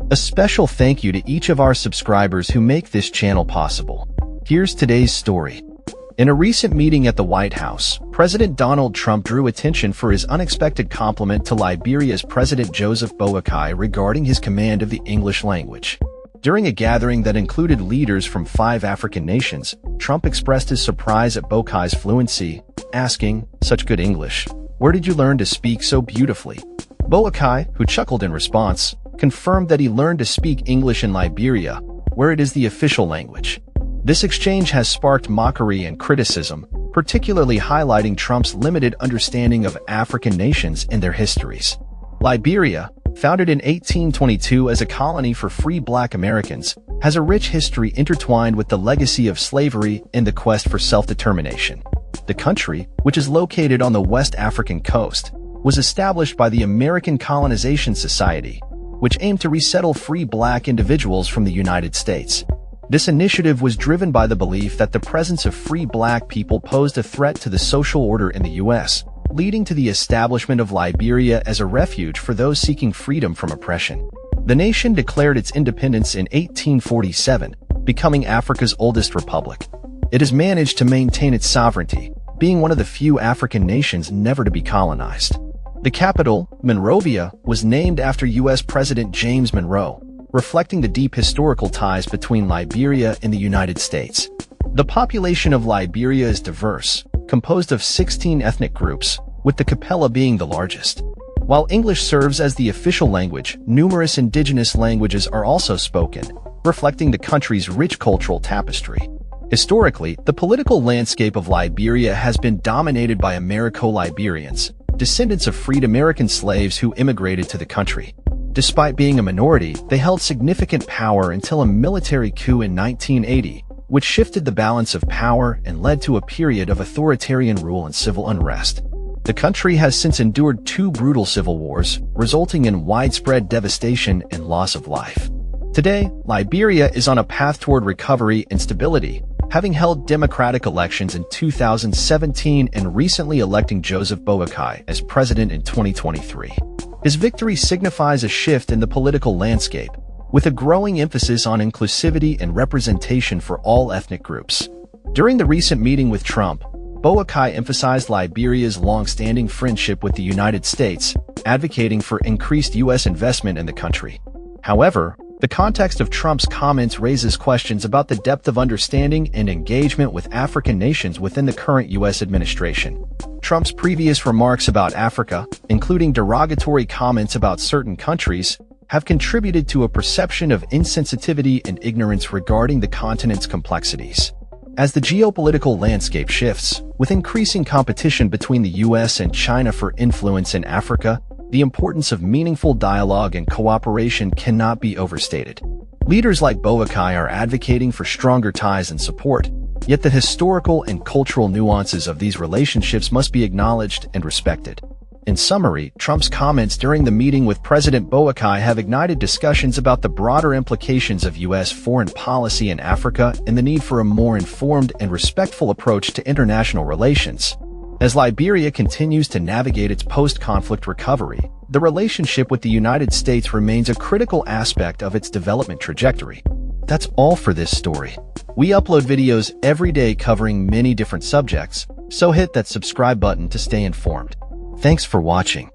A special thank you to each of our subscribers who make this channel possible. Here's today's story. In a recent meeting at the White House, President Donald Trump drew attention for his unexpected compliment to Liberia's President Joseph Boakai regarding his command of the English language. During a gathering that included leaders from 5 African nations, Trump expressed his surprise at Boakai's fluency, asking, "Such good English. Where did you learn to speak so beautifully?" Boakai, who chuckled in response, confirmed that he learned to speak English in Liberia, where it is the official language. This exchange has sparked mockery and criticism, particularly highlighting Trump's limited understanding of African nations and their histories. Liberia, founded in 1822 as a colony for free Black Americans, has a rich history intertwined with the legacy of slavery and the quest for self-determination. The country, which is located on the West African coast, was established by the American Colonization Society, which aimed to resettle free Black individuals from the United States. This initiative was driven by the belief that the presence of free Black people posed a threat to the social order in the U.S., leading to the establishment of Liberia as a refuge for those seeking freedom from oppression. The nation declared its independence in 1847, becoming Africa's oldest republic. It has managed to maintain its sovereignty, being one of the few African nations never to be colonized. The capital, Monrovia, was named after U.S. President James Monroe, reflecting the deep historical ties between Liberia and the United States. The population of Liberia is diverse, composed of 16 ethnic groups, with the Capella being the largest. While English serves as the official language, numerous indigenous languages are also spoken, reflecting the country's rich cultural tapestry. Historically, the political landscape of Liberia has been dominated by Americo-Liberians, descendants of freed American slaves who immigrated to the country. Despite being a minority, they held significant power until a military coup in 1980, which shifted the balance of power and led to a period of authoritarian rule and civil unrest. The country has since endured 2 brutal civil wars, resulting in widespread devastation and loss of life. Today, Liberia is on a path toward recovery and stability, having held democratic elections in 2017 and recently electing Joseph Boakai as president in 2023. His victory signifies a shift in the political landscape, with a growing emphasis on inclusivity and representation for all ethnic groups. During the recent meeting with Trump, Boakai emphasized Liberia's long-standing friendship with the United States, advocating for increased U.S. investment in the country. However, the context of Trump's comments raises questions about the depth of understanding and engagement with African nations within the current U.S. administration. Trump's previous remarks about Africa, including derogatory comments about certain countries, have contributed to a perception of insensitivity and ignorance regarding the continent's complexities. As the geopolitical landscape shifts, with increasing competition between the U.S. and China for influence in Africa, the importance of meaningful dialogue and cooperation cannot be overstated. Leaders like Boakai are advocating for stronger ties and support, yet the historical and cultural nuances of these relationships must be acknowledged and respected. In summary, Trump's comments during the meeting with President Boakai have ignited discussions about the broader implications of U.S. foreign policy in Africa and the need for a more informed and respectful approach to international relations. As Liberia continues to navigate its post-conflict recovery, the relationship with the United States remains a critical aspect of its development trajectory. That's all for this story. We upload videos every day covering many different subjects, so hit that subscribe button to stay informed. Thanks for watching.